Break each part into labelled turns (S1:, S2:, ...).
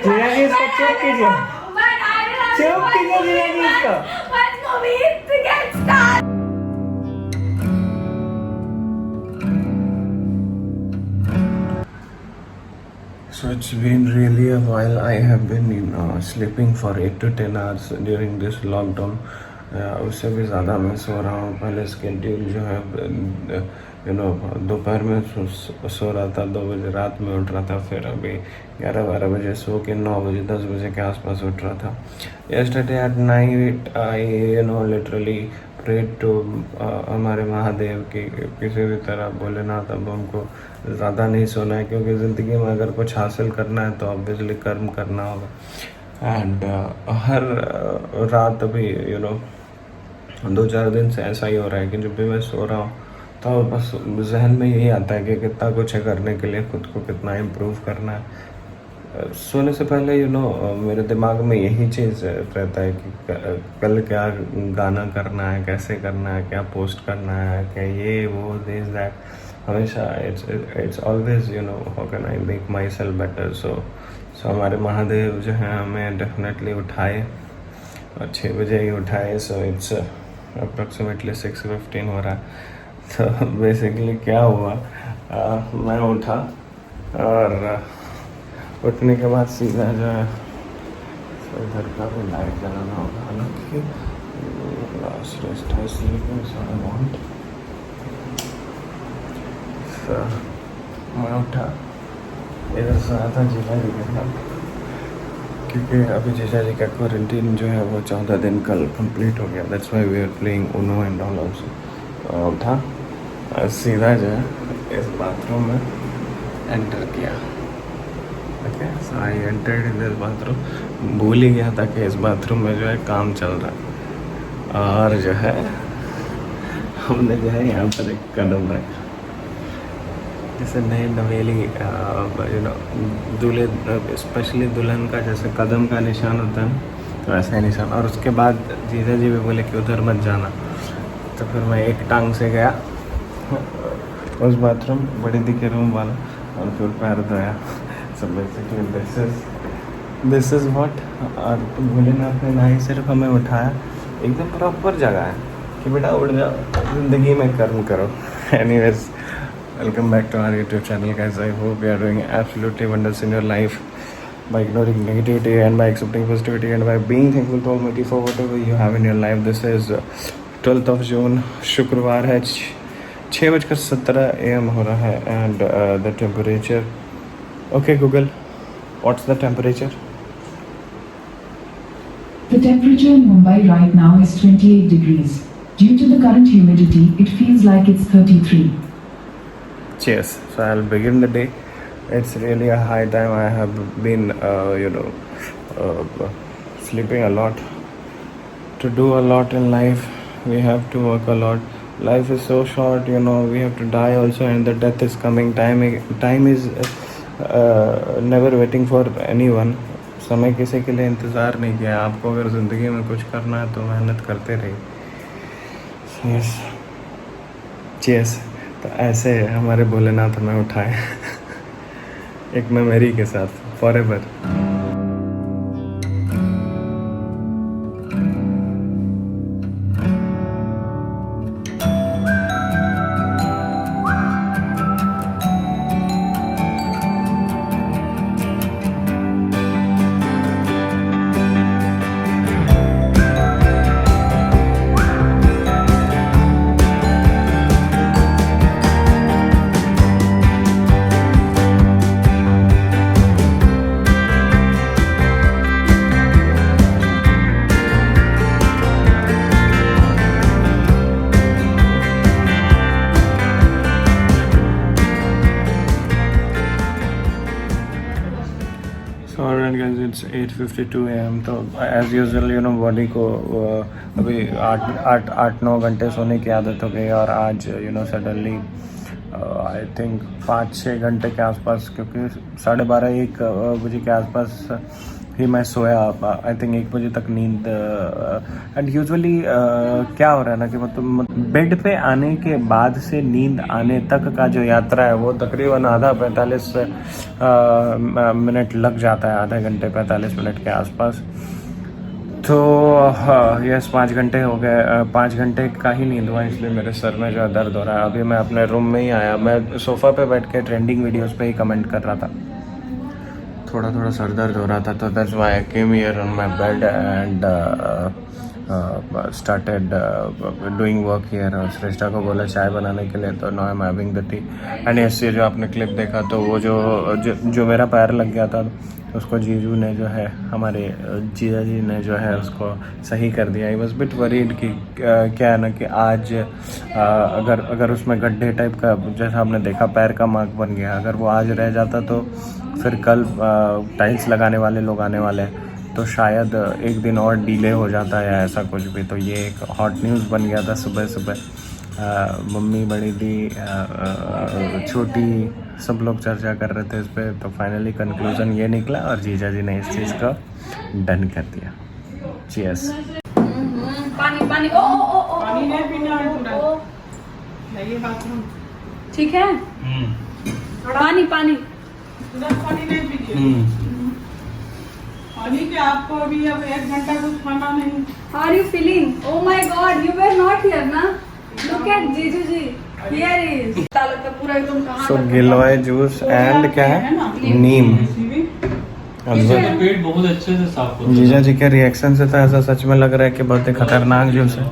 S1: जीजा जी इसको चुप कीजिए, चुप कीजिए जीजा जी इसको। So it's been really a while. I have been sleeping for 8 to 10 hours during this lockdown. उससे भी ज़्यादा मैं सो रहा हूँ। पहले स्केड्यूल जो है दोपहर में सो रहा था, 2 बजे रात में उठ रहा था, फिर अभी 11-12 बजे सो के 9 बजे 10 बजे के आसपास उठ रहा था। Yesterday at night I literally prayed to हमारे महादेव की किसी भी तरह भोलेनाथ अब उनको ज़्यादा नहीं सोना है, क्योंकि ज़िंदगी में अगर कुछ हासिल करना है तो ऑब्वियसली कर्म करना होगा। एंड हर रात अभी 2-4 दिन से ऐसा ही हो रहा है कि जब भी मैं सो रहा हूँ तो बस जहन में यही आता है कि कितना कुछ है करने के लिए, खुद को कितना इम्प्रूव करना है। सोने से पहले मेरे दिमाग में यही चीज़ रहता है कि कल क्या गाना करना है, कैसे करना है, क्या पोस्ट करना है, क्या ये वो दिस दैट, हमेशा it's always how can I make myself better. So हमारे महादेव जो हैं हमें डेफिनेटली उठाए और 6 बजे ही उठाए। सो इट्स अप्रॉक्सीमेटली 6:15 हो रहा है। तो बेसिकली क्या हुआ, मैं उठा और उठने के बाद सीधा जो है इधर का भी लाइट जलाना होगा, हालांकि लास्ट रेस्ट है स्लीपिंग सो आई वांट। मैं उठा, इधर से आया था जीजा जी के साथ, क्योंकि अभी जीजा जी का क्वारंटीन जो है वो 14 दिन कल कंप्लीट हो गया। That's why we are playing Uno and all also. उठा सीधा जो है इस बाथरूम में एंटर किया। Okay, so I entered in this bathroom. भूल ही गया था कि इस बाथरूम में जो है काम चल रहा है, और जो है हमने जो है यहाँ पर एक कदम रखा, जैसे नई नवेली दूल्हे स्पेशली दुल्हन का जैसे कदम का निशान होता है ना, तो ऐसा ही निशान। और उसके बाद जीजा जी भी बोले कि उधर मत जाना, तो फिर मैं एक टांग से गया उस बाथरूम बड़ी दी के रूम वाला, और फिर पैर धोया। So basically this is what. और भोलेनाथ ने ना ही सिर्फ हमें उठाया, एकदम प्रॉपर जगह है कि बेटा उठ जाओ, ज़िंदगी में कर्म करो। Anyways, welcome back to our YouTube channel, guys. I hope you are doing absolutely wonders in your life by ignoring negativity and by accepting positivity and by being thankful to Almighty for whatever you have in your life. This is 12th of June, शुक्रवार है, 6:17 AM हो रहा है। and the temperature, okay Google, what's the temperature?
S2: The temperature in Mumbai right now is 28 degrees. Due to the current humidity, it feels like it's 33.
S1: Cheers. So I'll begin the day. It's really a high time. I have been sleeping a lot. To do a lot in life, we have to work a lot. Life is so short, we have to die also, and the death is coming. Time is never waiting for anyone. समय किसी के लिए इंतज़ार नहीं किया। आपको अगर ज़िंदगी में कुछ करना है तो मेहनत करते रहिए। Yes, cheers. तो ऐसे हमारे भोलेनाथ हमें उठाए एक मेमोरी के साथ फॉरएवर। It's 8:52 AM। तो एज़ यूजुअल बॉडी को अभी 8-9 घंटे सोने की आदत हो गई, और आज सडनली आई थिंक 5-6 घंटे के आसपास, क्योंकि 12:30-1 बजे के आसपास फिर मैं सोया आई थिंक 1 बजे तक नींद। एंड यूजुअली क्या हो रहा है ना कि मतलब बेड पे आने के बाद से नींद आने तक का जो यात्रा है वो तकरीबन आधा 45 मिनट लग जाता है, आधे घंटे 45 मिनट के आसपास। तो यस 5 घंटे हो गए, 5 घंटे का ही नींद हुआ, इसलिए मेरे सर में जो है दर्द हो रहा है। अभी मैं अपने रूम में ही आया, मैं सोफ़ा पे बैठ के ट्रेंडिंग वीडियोस पे ही कमेंट कर रहा था। थोड़ा थोड़ा सर दर्द हो रहा था, तो that's why I came here on my bed and started doing work here. और श्रेष्ठा को बोला चाय बनाने के लिए, तो now I am having the T. And इससे जो आपने क्लिप देखा, तो वो जो मेरा पैर लग गया था, उसको जीजू ने जो है, हमारे जीजा जी ने जो है उसको सही कर दिया। आई वॉज बिट वरीड कि क्या है ना कि आज अगर उसमें गड्ढे टाइप का, जैसा आपने देखा पैर का मार्क बन गया, अगर वो आज रह जाता तो फिर कल टाइल्स लगाने वाले लोग आने वाले हैं, तो शायद 1 दिन और डिले हो जाता है या ऐसा कुछ भी। तो ये एक हॉट न्यूज़ बन गया था सुबह सुबह। मम्मी, बड़ी दी, छोटी, सब लोग चर्चा कर रहे थे इस पर। तो फाइनली कंक्लूजन ये निकला और जीजा जी ने इस चीज़ को डन कर दिया। चीयर्स।
S3: पानी पानी ओ ओ ओ
S4: पानी नहीं पीना है पूरा। ये बाथरूम
S3: ठीक है। पानी पानी
S4: पूरा पानी नहीं पीजिए। पानी के आपको अभी अब 1 घंटा कुछ खाना नहीं।
S3: How are you feeling? Oh my God, you were not here, ना? Look at जीजू जी. Here is. तालुक का पूरा एकदम कहाँ?
S1: सो गिलोय जूस एंड क्या है, नीम।
S5: पेट बहुत अच्छे से साफ होता है।
S1: जीजा जी के रिएक्शन से तो ऐसा सच में लग रहा है कि बहुत ही खतरनाक जूस है।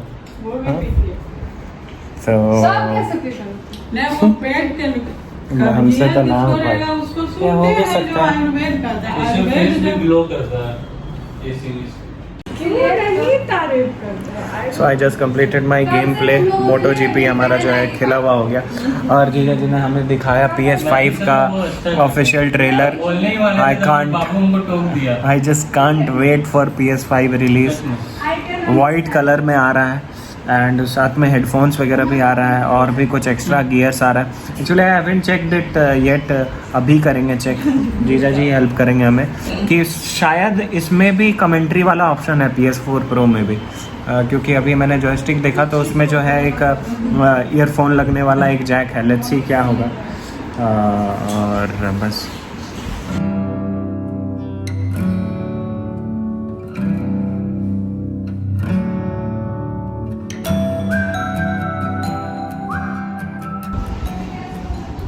S4: वो भी पीजिए।
S1: तो
S3: सब कैसे पीते?
S4: नहीं, वो पेट के
S1: हमसे तो ना हो
S4: पाए
S1: पाए।
S4: उसको
S1: ये
S4: सूखते
S1: हो भी
S4: हैं जो
S1: सकता है।
S4: आयुर्वेद का है।
S5: इससे फेस
S4: आयुर्वेद
S5: भी
S4: जो
S5: ग्लो करता है ये सीरीज।
S3: ये नहीं तारीफ करते हैं।
S1: So I just completed my gameplay. Moto GP हमारा जो है खेला हुआ हो गया। और जीजा जी ने हमें दिखाया PS5 का ऑफिशियल ट्रेलर। आई कांट,
S5: बाबू उनको टोक दिया।
S1: I just can't wait for PS5 release. White colour में आ रहा है एंड साथ में हेडफोन्स वगैरह भी आ रहा है और भी कुछ एक्स्ट्रा गियर्स आ रहा है। Actually I haven't checked it yet, अभी करेंगे चेक। जीजा जी हेल्प करेंगे हमें कि शायद इसमें भी कमेंट्री वाला ऑप्शन है PS4 Pro में भी। क्योंकि अभी मैंने जॉयस्टिक देखा तो उसमें जो है एक ईयरफोन लगने वाला एक जैक है। लेट्स सी क्या होगा। और बस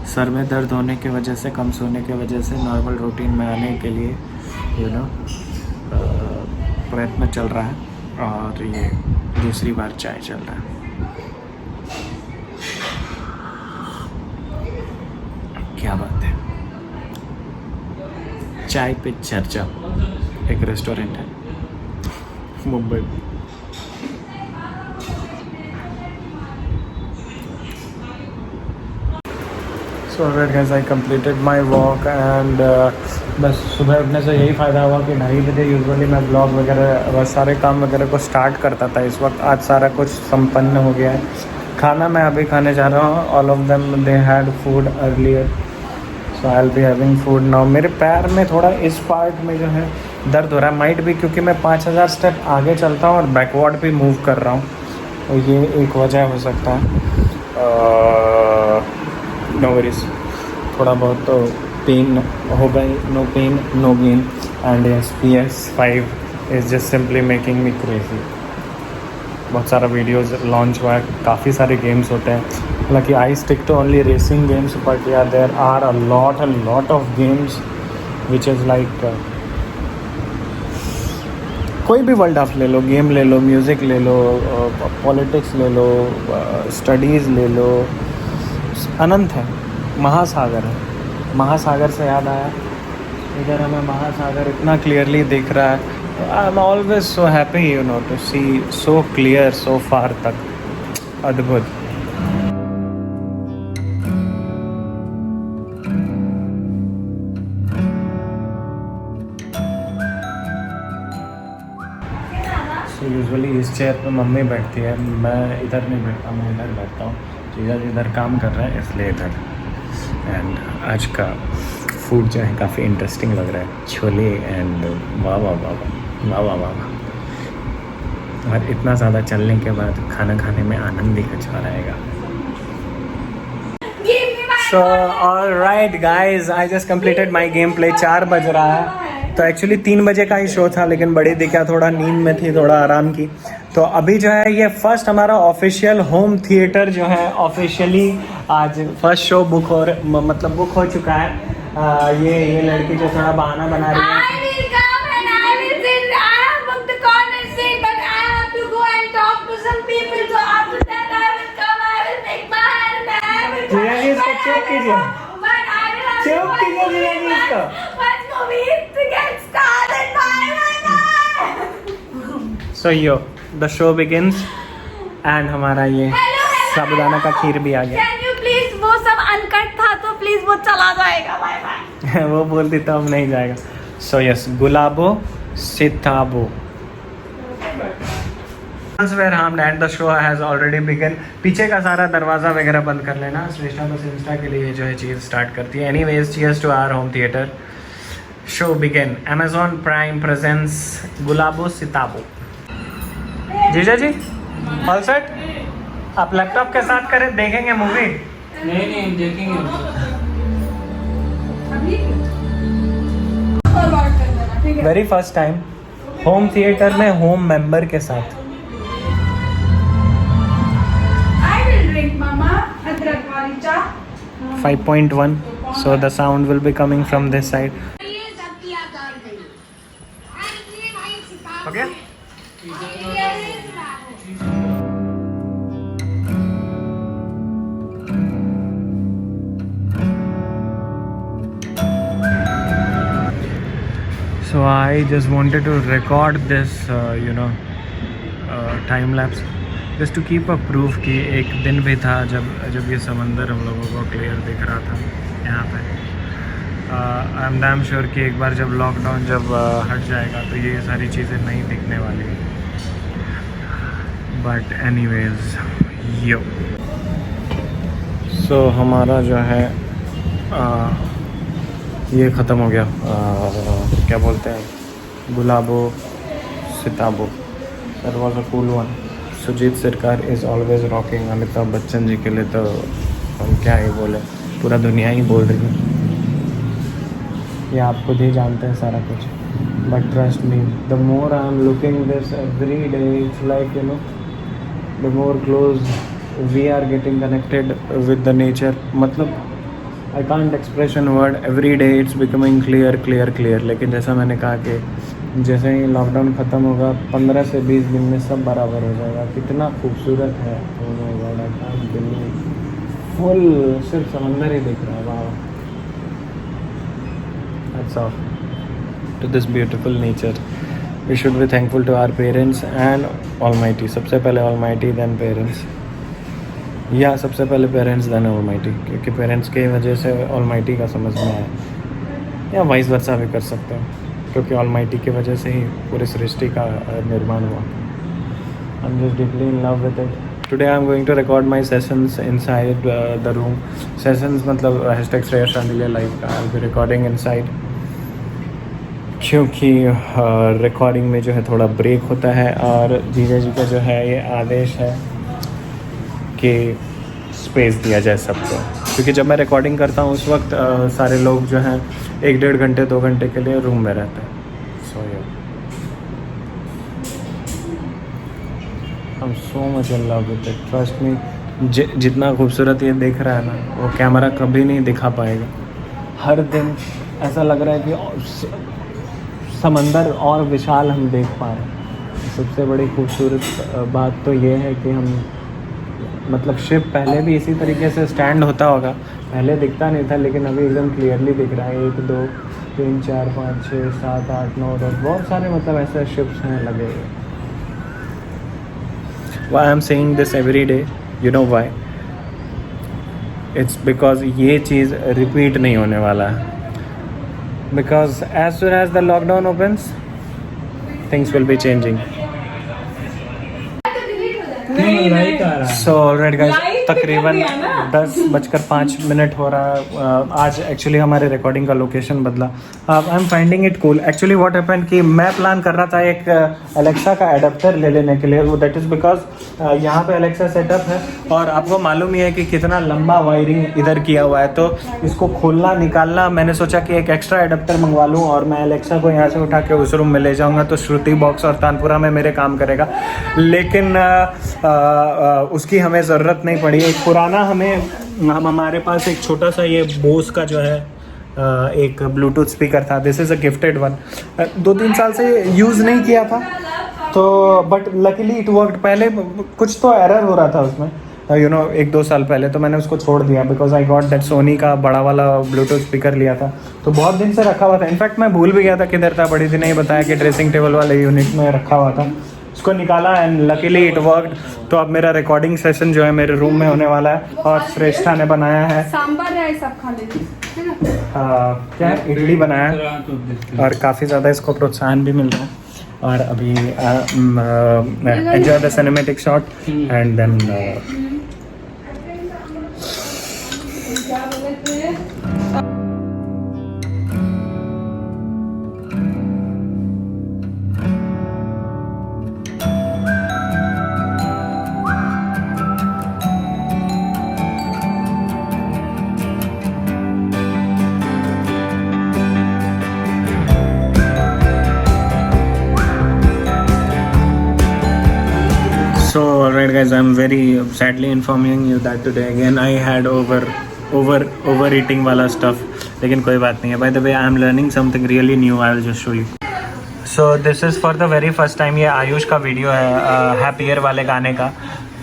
S1: सर में दर्द होने की वजह से, कम सोने की वजह से नॉर्मल रूटीन में आने के लिए प्रयत्न चल रहा है। और ये दूसरी बार चाय चल रहा है। क्या बात है, चाय पे चर्चा एक रेस्टोरेंट है मुंबई में। So alright guys, I completed my walk and बस सुबह उठने से यही फ़ायदा हुआ कि 2:30 बजे यूजुअली मैं ब्लॉग वगैरह बस सारे काम वगैरह को स्टार्ट करता था। इस वक्त आज सारा कुछ संपन्न हो गया है। खाना मैं अभी खाने जा रहा हूँ। All of them they had food earlier, so I will be having food now. मेरे पैर में थोड़ा इस पार्ट में जो है दर्द हो रहा है, माइट भी क्योंकि मैं 5000 स्टेप आगे चलता हूँ और बैकवर्ड भी मूव कर रहा हूँ, तो ये एक वजह हो सकता है। नो वरीज, थोड़ा बहुत तो पेन हो गई। No pain no gain. And yes, PS5 is just simply making me crazy. बहुत सारा वीडियोस लॉन्च हुआ है, काफ़ी सारे गेम्स होते हैं। हालांकि I stick to only racing games, but yeah there are a lot of games which is like कोई भी वर्ल्ड आप ले लो, गेम ले लो, म्यूज़िक ले लो, पॉलिटिक्स ले लो, स्टडीज़ ले लो, अनंत है, महासागर है। महासागर से याद आया, इधर हमें महासागर इतना क्लियरली दिख रहा है। I am always so happy to see so clear so far तक। अद्भुत। यूजुअली इस चेयर पर मम्मी बैठती है, मैं इधर नहीं बैठता, मैं इधर बैठता हूँ। जीजा जी इधर काम कर रहे हैं इसलिए इधर। एंड आज का फूड जो है काफ़ी इंटरेस्टिंग लग रहा है, छोले एंड वाह वाह वाह वाह वाह वाह वाह। और इतना ज़्यादा चलने के बाद खाना खाने में आनंद ही कुछ और आएगा। So alright guys, I just completed my game play. 4 बज रहा है, तो एक्चुअली 3 बजे का ही शो था, लेकिन बड़ी दिक्कत थोड़ा नींद में थी, थोड़ा आराम की। तो अभी जो है ये फर्स्ट हमारा ऑफिशियल होम थिएटर जो है ऑफिशियली आज फर्स्ट शो बुक हो मतलब बुक हो चुका है। ये लड़की जो थोड़ा बहाना बना रही है।
S3: I will come and I will sit. I have booked the corner seat, but I have to go and talk to some people. So after that, I will come. I will make my hand. I will.
S1: जीजा जी, इसको चुप कीजिए।
S3: But I will have
S1: चुप
S3: to
S1: कीजिए जीजा जी इसको।
S3: One movie to get started. Bye.
S1: So yo the show begins and हमारा ये साबुदाना का खीर भी आ गया।
S3: Can you please? वो सब अनकट था, तो प्लीज वो चला जाएगा। Bye bye.
S1: वो बोलती तो अब नहीं जाएगा। So yes, Gulabo Sitabo. And the show has already begun. पीछे का सारा दरवाज़ा वगैरह बंद कर लेना, श्रेष्ठा बस इंस्टा के लिए जो है चीज़ स्टार्ट करती है। Anyways, cheers to our home theatre. Show began. Amazon Prime presents Gulabo Sitabo. जीजा जी ऑल सेट? आप लैपटॉप के साथ करें, देखेंगे मूवी।
S5: नहीं देखेंगे।
S1: Very first time home theatre में होम मेंबर के साथ।
S3: I will drink, Mama. अदरक वाली चाय।
S1: 5.1, so the sound will be coming from this side. Okay? So I just wanted to record this, time lapse, just to keep a proof कि एक दिन भी था जब ये समंदर हम लोगों को क्लियर दिख रहा था यहाँ पे। आई एम डैम श्योर कि एक बार जब लॉकडाउन हट जाएगा तो ये सारी चीज़ें नहीं दिखने वाली। बट एनीवेज यो, सो हमारा जो है ये ख़त्म हो गया। क्या बोलते हैं, Gulabo Sitabo. That was a cool one. Sujit Sarkar is always rocking. Amitabh Bachchan ji के लिए तो हम क्या ही बोले, पूरा दुनिया ही बोल रही है। ये आप खुद ही जानते हैं सारा कुछ। But trust me, the more I am looking this every day, it's like the more close we are getting connected with the nature. मतलब I can't express in word, every day it's becoming clear। लेकिन जैसा मैंने कहा कि जैसे ही lockdown ख़त्म होगा 15 से 20 दिन में सब बराबर हो जाएगा। कितना खूबसूरत है, फुल सिर्फ समंदर ही दिख रहा है। वाह, hats off to this beautiful nature. We should be thankful to our parents and almighty. सबसे पहले ऑलमाइटी, देन पेरेंट्स, या सबसे पहले पेरेंट्स देन ऑलमाइटी, क्योंकि पेरेंट्स की वजह से ऑलमाइटी का समझ में आया, या वाइस वर्सा भी कर सकते हैं, क्योंकि ऑलमाइटी की वजह से ही पूरी सृष्टि का निर्माण हुआ। I am just deeply in love with it. Today I am going to record my sessions inside the room. Sessions मतलब #ShranDilya लाइव का। I will be recording inside, क्योंकि रिकॉर्डिंग में जो है थोड़ा ब्रेक होता है। और जीजा जी का जो है ये आदेश है कि स्पेस दिया जाए सबको, क्योंकि जब मैं रिकॉर्डिंग करता हूँ उस वक्त सारे लोग जो हैं 1-1.5 घंटे 2 घंटे के लिए रूम में रहते हैं। So I am so much in love with it, trust me. जितना खूबसूरत ये देख रहा है ना, वो कैमरा कभी नहीं दिखा पाएगा। हर दिन ऐसा लग रहा है कि समंदर और विशाल हम देख पा रहे हैं। सबसे बड़ी खूबसूरत बात तो ये है कि हम मतलब शिप पहले भी इसी तरीके से स्टैंड होता होगा, पहले दिखता नहीं था, लेकिन अभी एकदम क्लियरली दिख रहा है। 1 2 3 4 5 6 7 8 9 10 बहुत सारे मतलब ऐसे शिप्स हैं लगे हुए। Why I am saying this every day, you know why? It's because ये चीज़ रिपीट नहीं होने वाला है। Because as soon as the lockdown opens, things will be changing.
S5: नहीं लाइट आ रहा है।
S1: So alright guys,
S3: Light
S1: तकरीबन 10:05 हो रहा है। आज एक्चुअली हमारे रिकॉर्डिंग का लोकेशन बदला। I am finding it cool. Actually what happened कि मैं प्लान कर रहा था एक अलेक्सा का एडाप्टर ले लेने के लिए, वो दैट इज़ बिकॉज यहाँ पे अलेक्सा सेटअप है और आपको मालूम ही है कि कितना लंबा वायरिंग इधर किया हुआ है, तो इसको खोलना निकालना, मैंने सोचा कि एक एक्स्ट्रा एडाप्टर मंगवा लूँ और मैं अलेक्सा को यहाँ से उठा के उस रूम में ले जाऊँगा तो श्रुति बॉक्स और तानपुरा में मेरे काम करेगा। लेकिन उसकी हमें ज़रूरत नहीं पड़ी। एक पुराना हमारे पास एक छोटा सा ये बोस का जो है एक ब्लूटूथ स्पीकर था। This is a gifted one. 2-3 साल से यूज़ नहीं किया था तो बट लकीली इट वर्कड। पहले कुछ तो एरर हो रहा था उसमें 1-2 साल पहले, तो मैंने उसको छोड़ दिया because I got that Sony का बड़ा वाला ब्लूटूथ स्पीकर लिया था तो बहुत दिन से रखा हुआ था। इनफैक्ट मैं भूल भी गया था किधर था। बड़ी दिन नहीं बताया कि ड्रेसिंग टेबल वाले यूनिट में रखा हुआ था। उसको निकाला एंड लकीली इट वर्कड। तो अब मेरा रिकॉर्डिंग सेशन जो है मेरे रूम में होने वाला है और श्रेष्ठा ने बनाया है
S3: सांबर है, सब खा लेते
S1: क्या है, इडली बनाया है और काफ़ी ज़्यादा इसको प्रोत्साहन भी मिल रहा है। और अभी enjoy the cinematic shot and then
S3: क्या बोले थे?
S1: So alright guys, I'm very sadly informing you that today again I had overeating वाला stuff, लेकिन कोई बात नहीं है। By the way, I'm learning something really new. I'll just show you. So this is for the very first time। ये आयुष का video है happier वाले गाने का।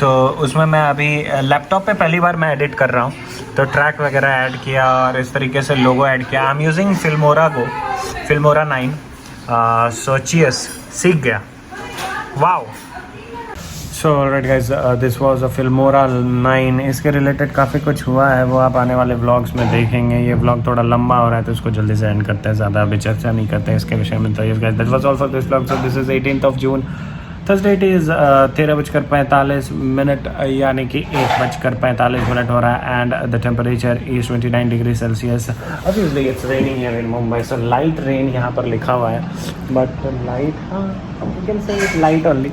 S1: तो उसमें मैं अभी लैपटॉप पे पहली बार मैं एडिट कर रहा हूँ, तो ट्रैक वगैरह ऐड किया और इस तरीके से लोगो ऐड किया। I am using Filmora 9। So cheers, सीख गया। Wow. So alright guys, this was a Filmora 9। इसके रिलेटेड काफ़ी कुछ हुआ है, वो आप आने वाले व्लॉग्स में देखेंगे। ये व्लॉग थोड़ा लंबा हो रहा है तो इसको जल्दी से एंड करते हैं, ज़्यादा अभी चर्चा नहीं करते हैं इसके विषय में। तो yes guys, that was all for this vlog. So this is 18 June, Thursday. It is 13:45 यानी कि 1:45 हो रहा है and the temperature is 29 degree Celsius. Obviously it's raining here in Mumbai, so light rain यहाँ पर लिखा हुआ है, बट लाइट, हाँ you can say it light only.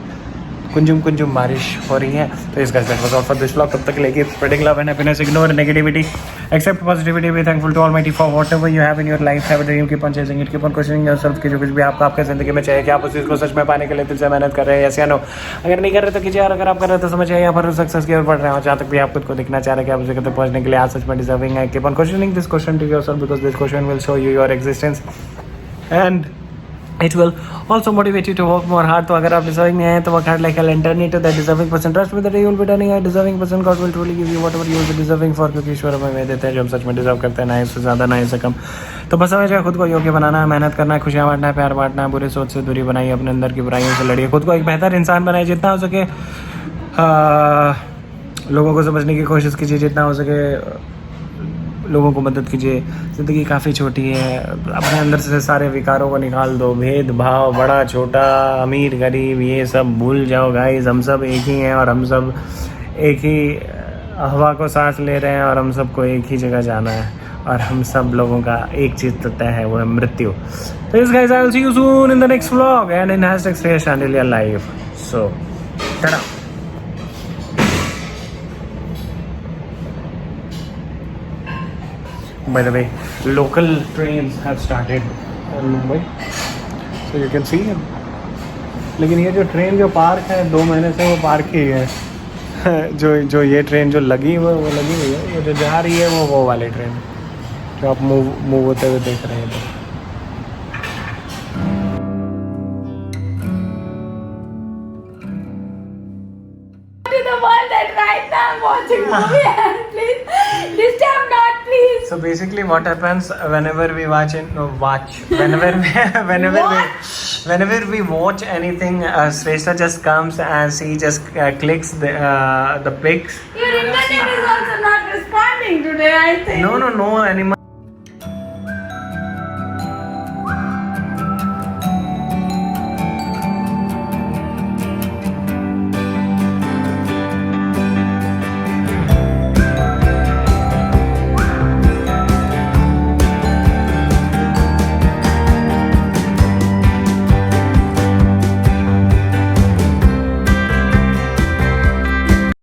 S1: Kunzum बारिश हो रही है। तो इस guys, that was all for this vlog. तब तक लेके spreading love and happiness, ignore negativity, accept positivity, be thankful to almighty for whatever you have in your life. Have a dream, keep on chasing it, keep on questioning yourself कि जो कुछ भी आपको आपके ज़िंदगी में चाहिए कि आप उस चीज़ को सच में पाने के लिए दिल से मेहनत कर रहे हैं, यस या नो। अगर नहीं कर रहे तो कीजिए, और अगर आप कर रहे हैं तो समझिए यहाँ पर सक्सेस की ओर बढ़ रहे हो। जहाँ तक भी आप खुद को दिखना चाह रहे हैं कि आप उस जगह तक पहुँचने के लिए आज सच में डिजर्विंग है, keep on questioning this question to yourself because this question will show you your existence and it will also motivate you to work more hard. तो अगर आप डिजर्विंग नहीं है तो work hard like hell and turn into that deserving person. Trust with that you will be turning a deserving person. God will truly give you whatever you are deserving for, क्योंकि ईश्वर हमें देते हैं जो हम सच में डिजर्व करते हैं, ना इससे ज़्यादा ना इससे कम। तो बस हमें जो खुद को योग्य बनाना है, मेहनत करना है, खुशियाँ बांटना है, प्यार बांटना है, बुरे सोच से दूरी बनाइए, अपने अंदर की बुराइयों से लड़िए, खुद को एक बेहतर इंसान बनाइए जितना हो सके। लोगों को समझने की कोशिश कीजिए जितना हो सके, लोगों को मदद कीजिए। ज़िंदगी काफ़ी छोटी है, अपने अंदर से सारे विकारों को निकाल दो। भेदभाव, बड़ा छोटा, अमीर गरीब, ये सब भूल जाओ गाइस। हम सब एक ही हैं और हम सब एक ही हवा को सांस ले रहे हैं और हम सबको एक ही जगह जाना है और हम सब लोगों का एक चीज़ तो तय है, वो है मृत्यु। तो इस guys, I will see you soon in the next vlog and in #ShreyasChandelier so Tata. By the way, local trains have started in Mumbai, so you can see them. लेकिन ये जो ट्रेन जो पार्क है 2 महीने से, वो पार्क ही है। जो ये ट्रेन जो लगी वो लगी हुई है। ये जो जा रही है वो वाली ट्रेन जो आप मूव होते हुए देख रहे हैं।
S3: The one that right now I'm watching movie and please this time not please.
S1: So basically what happens whenever we whenever we watch anything, Shrestha just comes and she just clicks the pics.
S3: Your internet is also not responding today, I think.
S1: No animal.